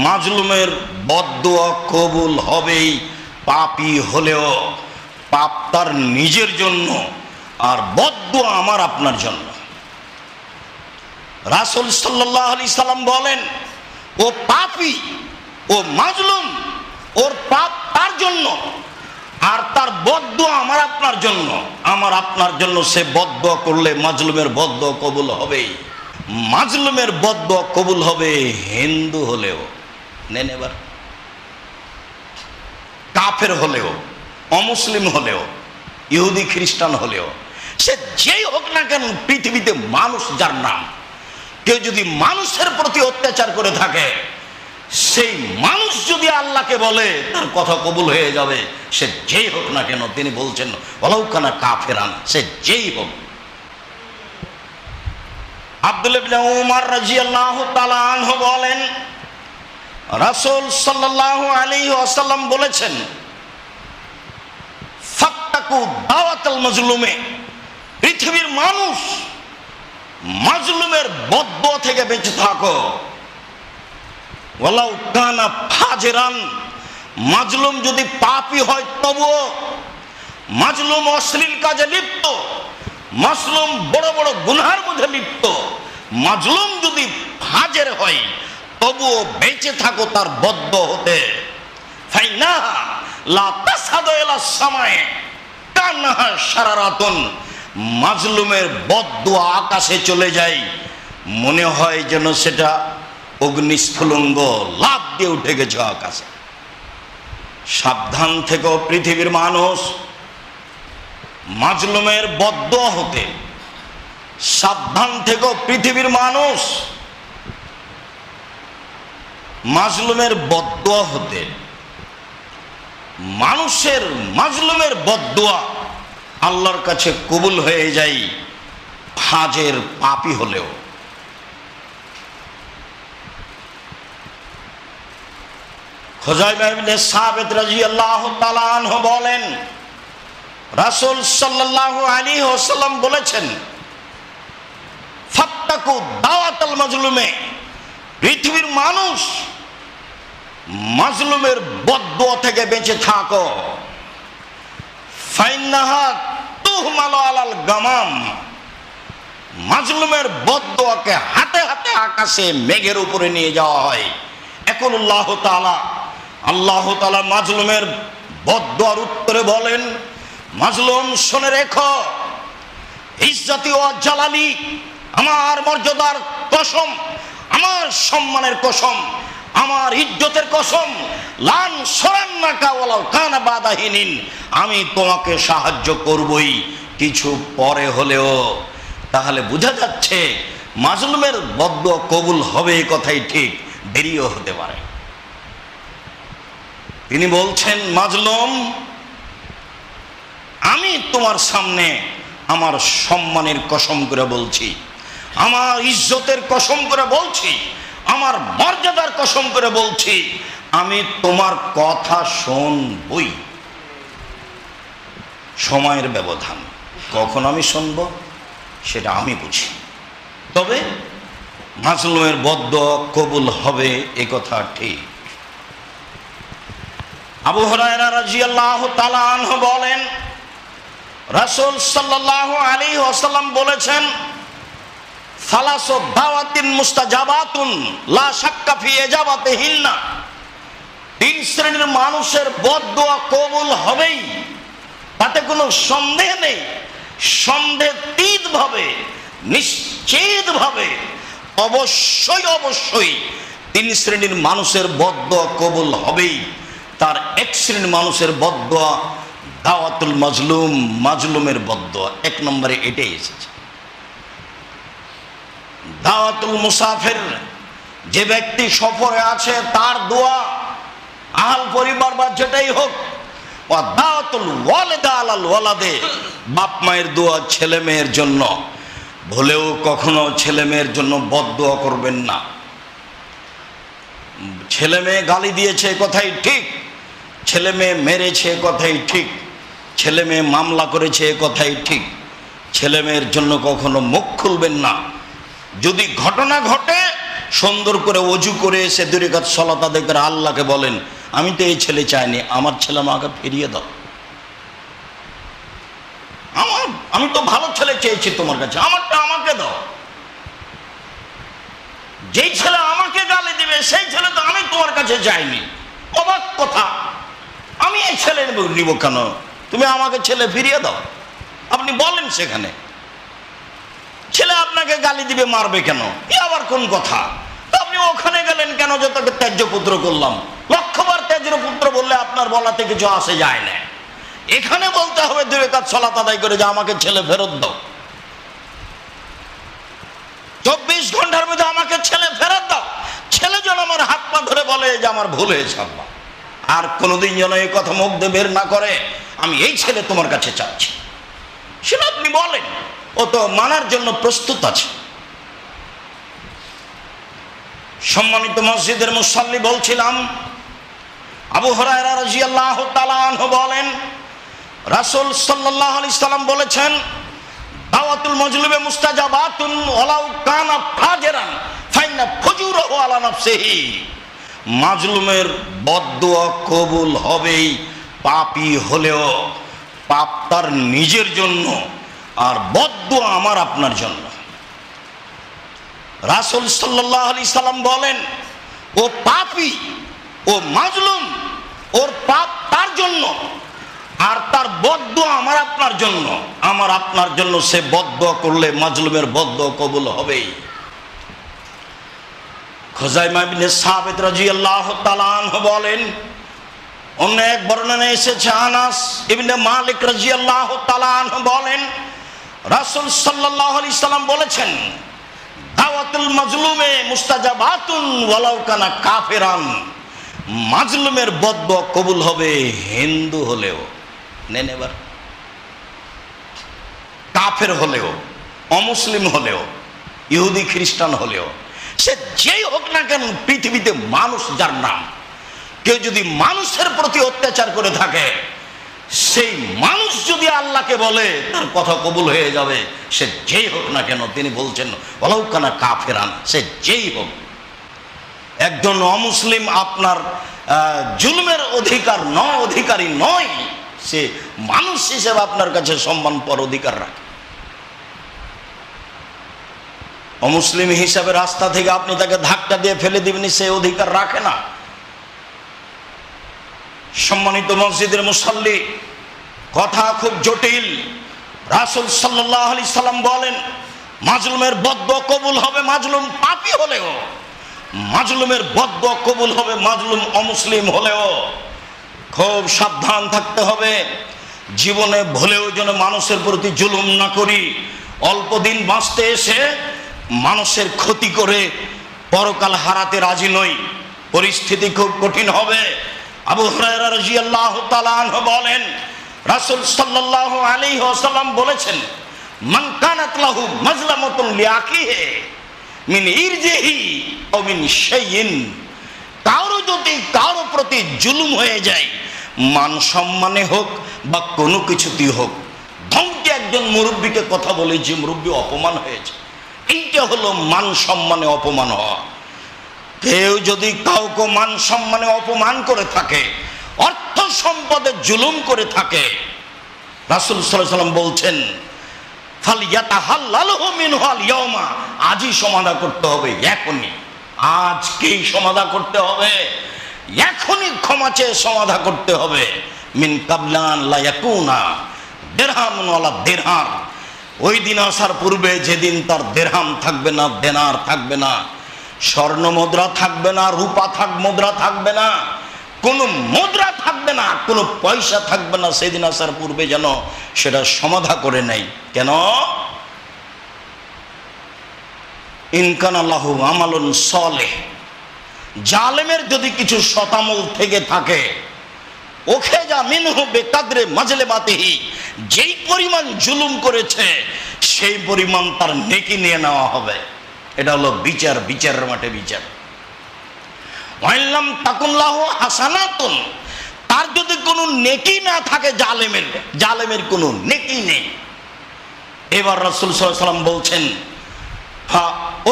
মাজলুমের বদদুয়া কবুল হবেই, পাপী হলেও। পাপ তার নিজের জন্য, আর বদদুয়া আমার আপনার জন্য। রাসূল সাল্লাল্লাহু আলাইহি সাল্লাম বলেন, ও পাপী, ও মাজলুম, ওর পাপ তার জন্য, আর তার বদদুয়া আমার আপনার জন্য। আমার আপনার জন্য সে বদদুয়া করলে মাজলুমের বদদুয়া কবুল হবেই। মাজলুমের বদদুয়া কবুল হবে হিন্দু হলেও, নেন এবার, কাফের হলেও, অমুসলিম হলেও, ইহুদি খ্রিস্টান হলেও, সে যেই হোক না কেন, পৃথিবীতে মানুষ যার নাম, কেউ যদি মানুষের প্রতি অত্যাচার করে থাকে, সেই মানুষ যদি আল্লাহকে বলে, তার কথা কবুল হয়ে যাবে, সে যেই হোক না কেন। তিনি বলছেন ওয়ালাউ কানা কাফেরান, সে যেই হোক। আব্দুল্লাহ ইবনে উমর রাদিয়াল্লাহু তাআলা আনহু বলেন, রাসূল সাল্লাল্লাহু আলাইহি ওয়াসাল্লাম বলেছেন, ফাত্তাকু দাওয়াতাল মাজলুমে, পৃথিবীর মানুষ, মাজলুমের বদদুয়া থেকে বেঁচে থাকো। ওয়ালাউ কানা ফাজিরান, মাজলুম যদি পাপী হয় তবুও, মাজলুম অশ্লীল কাজে লিপ্ত, মাজলুম বড় বড় গুনাহের মধ্যে লিপ্ত, মাজলুম যদি ফাজের হয় তবুও বেঁচে থাকো তার বদদুয়া হতে। ফাইনাহা লা তাসাদু ইলা সামায়ে কান্নাহা শারারাতুন, মাজলুমের বদদুয়া আকাশে চলে যায়, মনে হয় যেন সেটা অগ্নিস্ফুলিঙ্গ লাফ দিয়ে উঠে গেছে আকাশে। সাবধান থেকো পৃথিবীর মানুষ, মাজলুমের বদদুয়া হতে। সাবধান থেকো পৃথিবীর মানুষ, মাজলুমের বদদুয়া হতে। মানুষের মাজলুমের বদদুয়া আল্লাহর কাছে কবুল হয়ে যায়, ফাজের পাপী হলেও। খুযাইফা ইবনে সাবিত রাদিয়াল্লাহু তাআলা আনহু বলেন, রাসূল সাল্লাল্লাহু আলাইহি ওয়াসাল্লাম বলেছেন, ফাত্তাকু দাওয়াতাল মাজলুমে, পৃথিবীর মানুষ, মাজলুমের বদদুয়া থেকে বেঁচে থাকো। ফাইন্নাহা তুহমালু আলাল গামাম, মাজলুমের বদদুয়াকে হাতে হাতে আকাশে মেঘের উপরে নিয়ে যাওয়া হয়। এখন আল্লাহ তাআলা, আল্লাহ তাআলা মাজলুমের বদদুয়ার উত্তরে বলেন, মাজলুম শুনে রেখো, ইজ্জতি ওয়া জালালি, আমার মর্যাদার কসম, আমার সম্মানের কসম, আমার ইজ্জতের কসম, লান সরান্নাকা ওয়ালাউ কানা বাদাহিনিন, আমি তোমাকে সাহায্য করবই, কিছু পরে হলেও। তাহলে বোঝা যাচ্ছে মাজলুমের বদদুয়া কবুল হবে, এই কথাই ঠিক, দেরিও হতে পারে। তিনি বলছেন, মাজলুম, আমি তোমার সামনে আমার সম্মানের কসম করে বলছি, আমার ইজ্জতের কসম করে বলছি, আমার মর্যাদার কসম করে বলছি, আমি তোমার কথা শুনবই। সময়ের ব্যবধান, কখন আমি শুনব সেটা আমি বুঝি, তবে মাজলুমের বদদুয়া কবুল হবে, এ কথা ঠিক। আবু হুরায়রা রাদিয়াল্লাহু তাআলা আনহু বলেন, রাসূল সাল্লাল্লাহু আলাইহি ওয়াসাল্লাম বলেছেন, সালাসু দাওয়াতিন মুস্তাজাবাতুন লা শাক্কা ফি ইজাবাতিহিন্না, তিন শ্রেণীর মানুষের বদদুয়া কবুল হবেই, তাতে কোনো সন্দেহ নেই। সন্দেহাতীত ভাবে, নিশ্চিত ভাবে, অবশ্যই অবশ্যই তিন শ্রেণীর মানুষের বদদুয়া কবুল হবেই। তার এক শ্রেণীর মানুষের বদদুয়া দাওয়াতুল মাজলুম, মাজলুমের বদদুয়া, এক নম্বরে এটাই এসেছে। দাওয়াতুল মুসাফির, যে ব্যক্তি সফরে আছে তার দোয়া, আহল পরিবার বা যেটাই হোক। ওয়া দাওয়াতুল ওয়ালিদা আলাল ওয়ালাদে, বাপ মায়ের দোয়া ছেলে মেয়ের জন্য। ভুলেও কখনো ছেলে মেয়ের জন্য বদদুয়া করবেন না। ছেলে মেয়ে গালি দিয়েছে কথাই ঠিক, ছেলে মেয়ে মেরেছে কথাই ঠিক, ছেলে মেয়ে মামলা করেছে কথাই ঠিক, ছেলে মেয়ের জন্য কখনো মুখ খুলবেন না। যদি ঘটনা ঘটে সুন্দর করে অজু করে এসে 2 রাকাত সালাত আদায় করে আল্লাহকে বলেন, আমি তো এই ছেলে চাইনি, আমার ছেলে আমাকে ফিরিয়ে দাও। আমি তো ভালো ছেলে চেয়েছি তোমার কাছে, আমারটা আমাকে দাও। যেই ছেলে আমাকে গালি দিবে সেই ছেলে তো আমি তোমার কাছে যাইনি। অবাক কথা, আমি এই ছেলে নিব কেন? তুমি আমাকে ছেলে ফিরিয়ে দাও। আপনি বলেন সেখানে ছেলে আপনাকে গালি দিবে, মারবে কেন? এ আবার কোন কথা? আপনি ওখানে গেলেন কেন যে তাকে ত্যায্য পুত্র করলাম? লক্ষবার ত্যায্য পুত্র বললে আপনার বলাতে কিছু আসে যায় না। এখানে বলতে হবে 2 রাকাত সালাত আদায় করে যে আমাকে ছেলে ফেরত দাও, 24 ঘন্টার মধ্যে আমাকে ছেলে ফেরত দাও। ছেলে যেন আমার হাত পা ধরে বলে যে আমার ভুল হয়েছে আল্লাহ, আর কোনোদিন যেন এই কথা মুখ দিয়ে বের না করে আমি এই ছেলে তোমার কাছে চাচ্ছি। সেটা আপনি বলেন, ও তো মানার জন্য প্রস্তুত আছে। সম্মানিত মসজিদের মুসাল্লি, বলছিলাম আবু হুরায়রা রাদিয়াল্লাহু তাআলা আনহু বলেন, রাসূল সাল্লাল্লাহু আলাইহি সাল্লাম বলেছেন, দাওয়াতুল মাজলুমে মুস্তাজাবাতুন ওয়ালাউ কানা ফাজিরান ফাইন্না ফুজুরাহু আলা নাফসিহি। মাজলুমের বদদুয়া কবুল হবেই, পাপী হলেও। পাপ তার নিজের জন্য, আর বদদুয়া আমার আপনার জন্য। রাসূল সাল্লাল্লাহু আলাইহি সাল্লাম বলেন, ও পাপী, ও মাজলুম, ওর পাপ তার জন্য, আর তার বদদুয়া আমার আপনার জন্য। আমার আপনার জন্য সে বদদুয়া করলে মাজলুমের বদদুয়া কবুল হবেই। খুজাইমা ইবনে সাবিত রাদিয়াল্লাহু তাআলা আনহু বলেন, অন্য এক বর্ণনায় এসেছে, আনাস ইবনে মালিক রাদিয়াল্লাহু তাআলা আনহু বলেন, রাসূল সাল্লাল্লাহু আলাইহি সাল্লাম বলেছেন, দাওয়াতুল মাজলুমে মুস্তাজাবাতুন ওয়ালাউ কানা কাফিরান। মাজলুমের বদদুয়া কবুল হবে হিন্দু হলেও, নেন এবার, কাফের হলেও, অমুসলিম হলেও, ইহুদি খ্রিস্টান হলেও, সে যেই হোক না কেন, পৃথিবীতে মানুষ যার নাম, কেউ যদি মানুষের প্রতি অত্যাচার করে থাকে, সেই মানুষ যদি আল্লাহকে বলে তার কথা কবুল হয়ে যাবে, সে যেই হোক না কেন। তিনি বলছেন ওয়ালাউ কানা কাফিরান, সে যেই হোক। একজন অমুসলিম আপনার জুলুমের অধিকারী নয়, সে মানুষ হিসেবে আপনার কাছে সম্মান পর অধিকার রাখে। অমুসলিম হিসাবে রাস্তা থেকে আপনি তাকে ধাক্কা দিয়ে ফেলে দিবেন, সে অধিকার রাখে না। সম্মানিত মসজিদের মুসাল্লি, কথা খুব জটিল। রাসূল সাল্লাল্লাহু আলাইহি সাল্লাম বলেন, মাজলুমের বদদুয়া কবুল হবে মাজলুম পাপী হলেও, মাজলুমের বদদুয়া কবুল হবে মাজলুম অমুসলিম হলেও। খুব সাবধান থাকতে হবে, জীবনে ভুলেও যেন মানুষের প্রতি জুলুম না করি। অল্প দিন বাঁচতে এসে মানুষের ক্ষতি করে পরকাল হারাতে রাজি নই, পরিস্থিতি খুব কঠিন হবে। আবু হুরায়রা রাদিয়াল্লাহু তাআলা আনহু বলেন, রাসূল সাল্লাল্লাহু আলাইহি ওয়াসাল্লাম বলেছেন, মান কানাত লাহু মাজলামাতুন লিআখিহি মিন ইরজিহি আও মিন শাইইন। কারো যদি কারো প্রতি জুলুম হয়ে যায়, মান সম্মানে হোক বা কোনো কিছুতেই হোক, ধমকে একজন মুরব্বীকে কথা বলে যে মুরব্বী অপমান হয়েছে, এইটা হলো মান সম্মানে অপমান হওয়া। কেউ যদি কাউকে মান সম্মানে অপমান করে থাকে, অর্থ সম্পদে জুলুম করে থাকে, রাসূল সাল্লাল্লাহু আলাইহি ওয়াসাল্লাম বলছেন, ফালইয়াতাহাল্লালহু মিনহু আল-ইয়াওমা, আজই সমাধান করতে হবে, এখনই, আজকেই সমাধান করতে হবে, এখনই ক্ষমা চেয়ে সমাধান করতে হবে। মিন কাবলান লা ইয়াকুনা দিরহামুন ওয়ালা দিরহাম, ওই দিন আসার পূর্বে যেদিন তার দিরহাম থাকবে না, দেনার থাকবে না, স্বর্ণ মুদ্রা থাকবে না, রূপা মুদ্রা থাকবে না, কোনো মুদ্রা থাকবে না, কোনো পয়সা থাকবে না, সেদিন আসার পূর্বে যেন সেটা সমাধা করে নেয়। কেন? ইনকান আল্লাহু আমালুন সালেহ, জালেমের যদি কিছু শতামল থেকে থাকে, ওখে যা মিনহু বেকাদরে মাজলেমাতিহি, যেই পরিমাণ জুলুম করেছে সেই পরিমাণ তার নেকি নিয়ে নেওয়া হবে। এটা হলো বিচার, বিচারের মাঠে বিচার। ওয়াইল্লাম তাকুল্লাহু হাসানাতুন, তার যদি কোনো নেকি না থাকে, জালেমের কোনো নেকি নেই। এবার রাসূল সাল্লাল্লাহু আলাইহি ওয়াসাল্লাম বলছেন,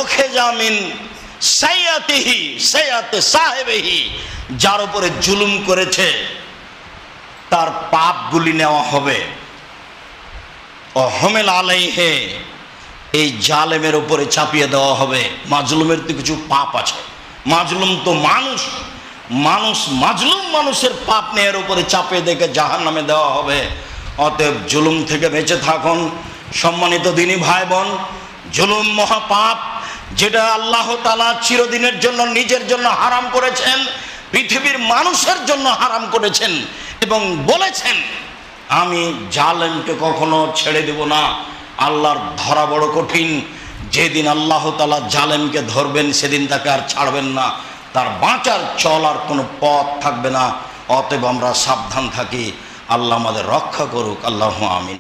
ওখে জামিন সাইয়াতিহি সাইয়াতে সাহেবিহি, যার উপরে জুলুম করেছে তার পাপগুলি নেওয়া হবে। ও হমেল আলাইহে, এই জালেমের উপরে চাপিয়ে দেওয়া হবে। মাজলুমের তো কিছু পাপ আছে, মাজলুম তো মানুষ, মাজলুম মানুষের পাপ নিয়ে এর উপরে চাপিয়ে দেখে জাহান্নামে দেওয়া হবে। অতএব জুলুম থেকে বেঁচে থাকুন সম্মানিত দিনী ভাই বোন। জুলুম মহাপাপ, যেটা আল্লাহ তাআলা চিরদিনের জন্য নিজের জন্য হারাম করেছেন, পৃথিবীর মানুষের জন্য হারাম করেছেন এবং বলেছেন আমি জালেমকে কখনো ছেড়ে দেব না। আল্লাহর ধরা বড় কঠিন। যেদিন আল্লাহ তাআলা জালেমকে ধরবেন সেদিন তাকে আর ছাড়বেন না, তার বাঁচার চলার কোনো পথ থাকবে না। অতএব আমরা সাবধান থাকি। আল্লাহ আমাদের রক্ষা করুক। আল্লাহু আমিন।